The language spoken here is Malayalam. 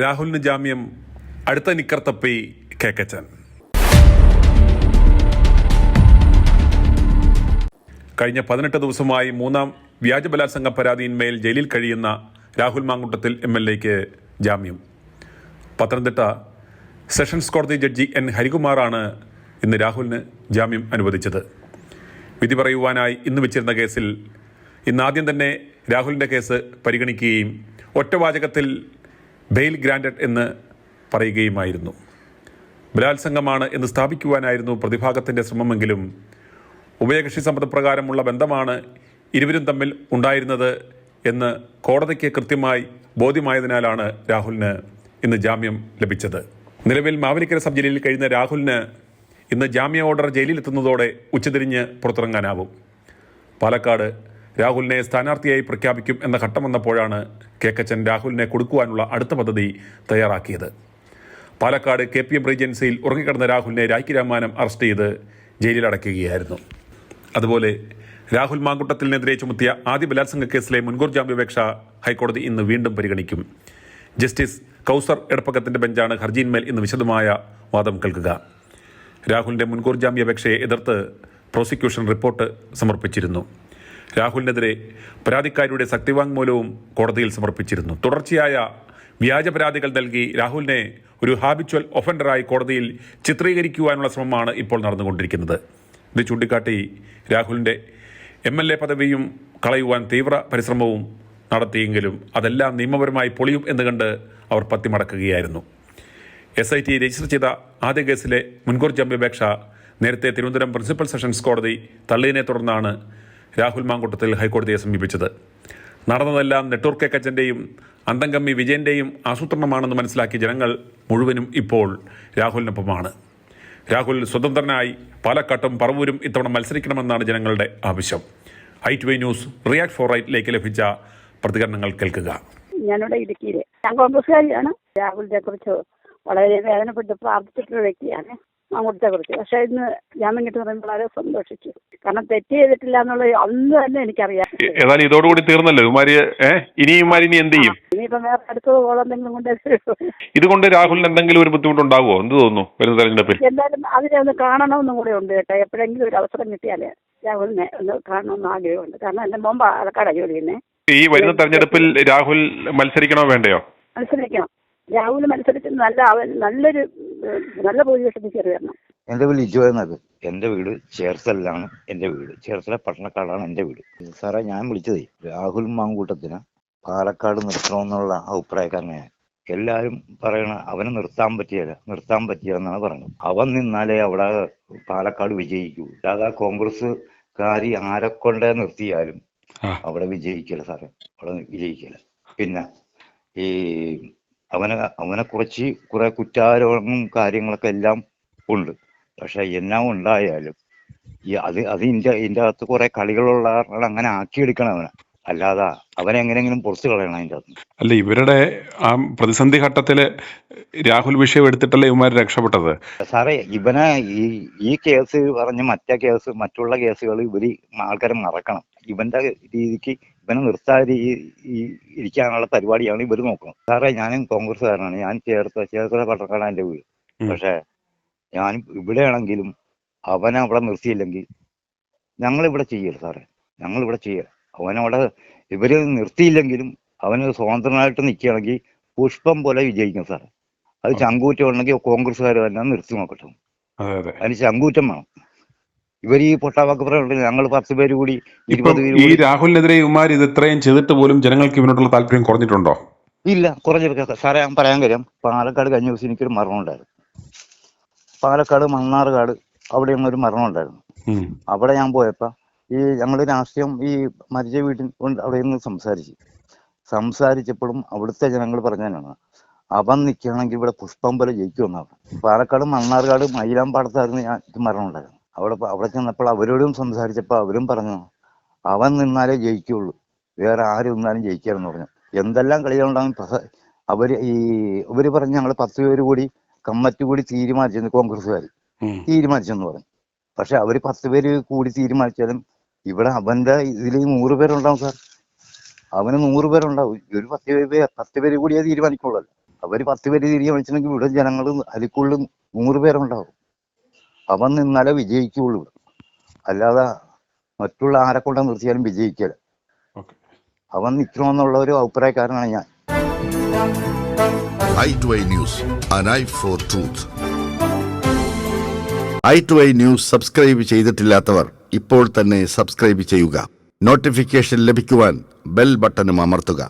രാഹുലിന് ജാമ്യം, അടുത്ത നിക്കർ തപ്പി കേക്കച്ചൻ. കഴിഞ്ഞ 18 ദിവസമായി 3-ാം വ്യാജ ബലാത്സംഗ പരാതിയിന്മേൽ ജയിലിൽ കഴിയുന്ന രാഹുൽ മാങ്കുട്ടത്തിൽ MLA-ക്ക് ജാമ്യം. പത്തനംതിട്ട സെഷൻസ് കോടതി ജഡ്ജി N. ഹരികുമാറാണ് ഇന്ന് രാഹുലിന് ജാമ്യം അനുവദിച്ചത്. വിധി പറയുവാനായി ഇന്ന് വെച്ചിരുന്ന കേസിൽ ഇന്നാദ്യം തന്നെ രാഹുലിൻ്റെ കേസ് പരിഗണിക്കുകയും ഒറ്റവാചകത്തിൽ ബെയിൽ ഗ്രാൻഡഡ് എന്ന് പറയുകയുമായിരുന്നു. ബലാത്സംഗമാണ് എന്ന് സ്ഥാപിക്കുവാനായിരുന്നു പ്രതിഭാഗത്തിൻ്റെ ശ്രമമെങ്കിലും ഉഭയകക്ഷി സമ്മതപ്രകാരമുള്ള ബന്ധമാണ് ഇരുവരും തമ്മിൽ ഉണ്ടായിരുന്നത് എന്ന് കോടതിക്ക് കൃത്യമായി ബോധ്യമായതിനാലാണ് രാഹുലിന് ഇന്ന് ജാമ്യം ലഭിച്ചത്. നിലവിൽ മാവേലിക്കര സബ് ജയിലിൽ കഴിയുന്ന രാഹുലിന് ഇന്ന് ജാമ്യ ഓർഡർ ജയിലിലെത്തുന്നതോടെ ഉച്ചതിരിഞ്ഞ് പുറത്തിറങ്ങാനാവും. പാലക്കാട് രാഹുലിനെ സ്ഥാനാർത്ഥിയായി പ്രഖ്യാപിക്കും എന്ന ഘട്ടം വന്നപ്പോഴാണ് കേക്കച്ചൻ രാഹുലിനെ കൊടുക്കുവാനുള്ള അടുത്ത പദ്ധതി തയ്യാറാക്കിയത്. പാലക്കാട് KPM റീജൻസിയിൽ ഉറങ്ങിക്കിടന്ന രാഹുലിനെ രാഖി രാമാനം അറസ്റ്റ് ചെയ്ത് ജയിലിൽ അടയ്ക്കുകയായിരുന്നു. അതുപോലെ രാഹുൽ മാങ്കുട്ടത്തിനെതിരെ ചുമത്തിയ ആദ്യ ബലാത്സംഗ കേസിലെ മുൻകൂർ ജാമ്യാപേക്ഷ ഹൈക്കോടതി ഇന്ന് വീണ്ടും പരിഗണിക്കും. ജസ്റ്റിസ് കൗസർ എടപ്പകത്തിന്റെ ബെഞ്ചാണ് ഹർജിയിന്മേൽ ഇന്ന് വിശദമായ വാദം കേൾക്കുക. രാഹുലിന്റെ മുൻകൂർ ജാമ്യാപേക്ഷയെ എതിർത്ത് പ്രോസിക്യൂഷൻ റിപ്പോർട്ട് സമർപ്പിച്ചിരുന്നു. രാഹുലിനെതിരെ പരാതിക്കാരിയുടെ സത്യവാങ്മൂലവും കോടതിയിൽ സമർപ്പിച്ചിരുന്നു. തുടർച്ചയായ വ്യാജ പരാതികൾ നൽകി രാഹുലിനെ ഒരു ഹാബിച്വൽ ഒഫൻഡറായി കോടതിയിൽ ചിത്രീകരിക്കുവാനുള്ള ശ്രമമാണ് ഇപ്പോൾ നടന്നുകൊണ്ടിരിക്കുന്നത്. ഇത് ചൂണ്ടിക്കാട്ടി രാഹുലിൻ്റെ MLA പദവിയും കളയുവാൻ തീവ്ര പരിശ്രമവും നടത്തിയെങ്കിലും അതെല്ലാം നിയമപരമായി പൊളിയും എന്ന് കണ്ട് അവർ പത്തിമടക്കുകയായിരുന്നു. SIT രജിസ്റ്റർ ചെയ്ത ആദ്യ കേസിലെ മുൻകൂർ ജാമ്യാപേക്ഷ നേരത്തെ തിരുവനന്തപുരം പ്രിൻസിപ്പൽ സെഷൻസ് കോടതി തള്ളിയതിനെ തുടർന്നാണ് രാഹുൽ മാങ്കുട്ടത്തിൽ ഹൈക്കോടതിയെ സമീപിച്ചത്. നടന്നതെല്ലാം നെട്ടൂർ കേക്കച്ചൻ്റെയും അന്തംകമ്മി വിജയൻ്റെയും ആസൂത്രണമാണെന്ന് മനസ്സിലാക്കിയ ജനങ്ങൾ മുഴുവനും ഇപ്പോൾ രാഹുലിനൊപ്പമാണ്. രാഹുൽ സ്വതന്ത്രനായി പാലക്കാട്ടും പറവൂരും ഇത്തവണ മത്സരിക്കണമെന്നാണ് ജനങ്ങളുടെ ആവശ്യം. i2i ന്യൂസ് റിയാക്ട് ഫോർ റൈറ്റിലേക്ക് ലഭിച്ച പ്രതികരണങ്ങൾ കേൾക്കുക. ഞാനിവിടെ ഇടുക്കിയിലെ ഞാൻ കോൺഗ്രസ്സുകാരിയാണ്. രാഹുലിനെ കുറിച്ച് വളരെ വേദനപ്പെട്ട് പ്രാർത്ഥിച്ചിട്ടുള്ള വ്യക്തിയാണ് മാങ്കുട്ടത്തെ കുറിച്ച്. പക്ഷെ ഇന്ന് ജാമ്യം കിട്ടി പറയുമ്പോൾ വളരെ സന്തോഷിച്ചു. കാരണം തെറ്റ് ചെയ്തിട്ടില്ല എന്നുള്ളത് അന്ന് തന്നെ എനിക്കറിയാം. ഏതായാലും ഇതോടുകൂടി തീർന്നല്ലോ ഇനി എന്ത് ചെയ്യും? ഇനിയിപ്പം വേറെ അടുത്തത് എന്തെങ്കിലും കൊണ്ട് ഇതുകൊണ്ട് രാഹുലിന് എന്തെങ്കിലും ഒരു ബുദ്ധിമുട്ടുണ്ടാകുമോ? എന്ത് തോന്നുന്നു വരുന്ന തെരഞ്ഞെടുപ്പിൽ? എന്തായാലും അതിനെ ഒന്ന് കാണണമെന്നും കൂടെ ഉണ്ട് കേട്ടോ. എപ്പോഴെങ്കിലും ഒരു അവസരം കിട്ടിയാലേ രാഹുലിനെ ഒന്ന് കാണണമെന്ന് ആഗ്രഹമുണ്ട്. കാരണം എന്റെ മോൻ പാലക്കാട് ജോലി തന്നെ. ഈ വരുന്ന തെരഞ്ഞെടുപ്പിൽ രാഹുൽ മത്സരിക്കണോ വേണ്ടയോ? മത്സരിക്കണം. രാഹുൽ മത്സരിച്ച് നല്ല ഭൂരിപക്ഷത്തിൽ കയറി വരണം. എൻ്റെ വീട് ലിജോ എന്നത്. എൻ്റെ വീട് ചേർത്തലാണ്. എൻ്റെ വീട് ചേർത്തല പട്ടണക്കാടാണ് എൻ്റെ വീട്. സാറേ, ഞാൻ വിളിച്ചതേ രാഹുൽ മാങ്കൂട്ടത്തിന് പാലക്കാട് നിർത്തണമെന്നുള്ള അഭിപ്രായക്കാരനെയാണ്. എല്ലാവരും പറയണ അവനെ നിർത്താൻ പറ്റിയെന്നാണ് പറയുന്നത്. അവൻ നിന്നാലേ അവിടെ പാലക്കാട് വിജയിക്കൂ. അല്ലാതെ കോൺഗ്രസ്സുകാരി ആരെക്കൊണ്ടേ നിർത്തിയാലും അവിടെ വിജയിക്കില്ല സാറേ, അവിടെ വിജയിക്കില്ല. പിന്നെ ഈ അവനെ കുറിച്ച് കുറെ കുറ്റാരോപണവും കാര്യങ്ങളൊക്കെ എല്ലാം ഉണ്ട്. പക്ഷെ എല്ലാം ഉണ്ടായാലും ഇതിൻ്റെ അകത്ത് കുറെ കളികളുള്ള അങ്ങനെ ആക്കിയെടുക്കണം അവനെ. അല്ലാതെ അവനെ എങ്ങനെയെങ്കിലും പുറത്തു കളയണം അതിൻ്റെ അകത്ത്. അല്ല, ഇവരുടെ ആ പ്രതിസന്ധി ഘട്ടത്തില് രാഹുൽ വിഷയം എടുത്തിട്ടല്ലേ ഇവന്മാർ രക്ഷപ്പെട്ടത്? സാറേ, ഇവനെ ഈ കേസ് പറഞ്ഞ് മറ്റുള്ള കേസുകൾ ആൾക്കാരെ മറക്കണം. ഇവന്റെ രീതിക്ക് ഇവനെ നിർത്താതെ ഇരിക്കാനുള്ള പരിപാടിയാണ് ഇവർ നോക്കുന്നത്. സാറേ, ഞാനും കോൺഗ്രസ്സുകാരനാണ്. ഞാൻ ചേർത്തല പട്ടണക്കാരാണ് എൻ്റെ വീട്. പക്ഷെ ഞാൻ ഇവിടെയാണെങ്കിലും അവനെ അവിടെ നിർത്തിയില്ലെങ്കിൽ ഞങ്ങളിവിടെ ചെയ്യരുത് സാറേ, ഞങ്ങളിവിടെ ചെയ്യരുത്. അവനവിടെ ഇവര് നിർത്തിയില്ലെങ്കിലും അവന് സ്വതന്ത്രനായിട്ട് നിൽക്കുകയാണെങ്കിൽ പുഷ്പം പോലെ വിജയിക്കും സാറേ. അത് ചങ്കൂറ്റം ഉണ്ടെങ്കിൽ കോൺഗ്രസ്സുകാർ തന്നെ നിർത്തി നോക്കട്ടെ. അതിന് ചങ്കൂറ്റം വേണം. ഇവർ ഈ പൊട്ടാവാക്ക് പറയുന്നുണ്ടെങ്കിൽ ഞങ്ങൾ 10 പേര് കൂടി 20 പേര്. ഈ രാഹുലിനെതിരെ ഇവന്മാർ ഇത് ഇത്രയും ചെയ്തിട്ട് പോലും ജനങ്ങൾക്ക് ഇവനോടുള്ള താല്പര്യം കുറഞ്ഞിട്ടുണ്ടോ? ഇല്ല, കുറഞ്ഞിരിക്കുക സാറേ. ഞാൻ പറയാൻ കാര്യം, പാലക്കാട് കഴിഞ്ഞ ദിവസം എനിക്കൊരു മരണം ഉണ്ടായിരുന്നു. പാലക്കാട് മണ്ണാർക്കാട് അവിടെ ഒരു മരണം ഉണ്ടായിരുന്നു. അവിടെ ഞാൻ പോയപ്പോൾ ഈ ഞങ്ങൾ രാഷ്ട്രീയം ഈ മരിച്ച വീട്ടിൽ അവിടെ നിന്ന് സംസാരിച്ചപ്പോഴും അവിടുത്തെ ജനങ്ങൾ പറഞ്ഞതാണ് അവൻ നിൽക്കുകയാണെങ്കിൽ ഇവിടെ പുഷ്പം പോലെ ജയിക്കുമെന്നാണ്. പാലക്കാട് മണ്ണാർക്കാട് മയിലാമ്പാടത്തായിരുന്നു ഞാൻ മരണം ഉണ്ടായിരുന്നു. അവിടെ ചെന്നപ്പോൾ അവരോടും സംസാരിച്ചപ്പോൾ അവരും പറഞ്ഞു അവൻ നിന്നാലേ ജയിക്കുള്ളൂ, വേറെ ആരും നിന്നാലും ജയിക്കാമെന്ന് പറഞ്ഞു. എന്തെല്ലാം കളികളുണ്ടാകും. ഇവര് പറഞ്ഞ് ഞങ്ങൾ 10 പേര് കൂടി കമ്മിറ്റി കൂടി തീരുമാനിച്ചെന്ന് കോൺഗ്രസ്സുകാർ തീരുമാനിച്ചെന്ന് പറഞ്ഞു. പക്ഷെ അവര് 10 പേര് കൂടി തീരുമാനിച്ചാലും ഇവിടെ അവന്റെ ഇതിൽ 100 പേരുണ്ടാവും സാർ. അവന് 100 പേരുണ്ടാവും. ഒരു 10 പേര് കൂടിയേ തീരുമാനിക്കുള്ളൂ. അവർ 10 പേര് തിരികെ വിളിച്ചിട്ടുണ്ടെങ്കിൽ ഇവിടെ ജനങ്ങൾ അതിൽക്കുള്ളിൽ 100 പേരുണ്ടാവും. അവൻ നിന്നാലേ വിജയിക്കുള്ളൂ. അല്ലാതെ മറ്റുള്ള ആരെ കൊണ്ടാ നിർത്തിയാലും വിജയിക്കില്ല. ഓക്കെ. അവൻ നിൽക്കണമെന്നുള്ള ഒരു അഭിപ്രായക്കാരനാണ് ഞാൻ. i2i News, an eye for truth. i2i News subscribe ചെയ്തിട്ടില്ലാത്തവർ ഇപ്പോൾ തന്നെ സബ്സ്ക്രൈബ് ചെയ്യുക. നോട്ടിഫിക്കേഷൻ ലഭിക്കുവാൻ ബെൽ ബട്ടണും അമർത്തുക.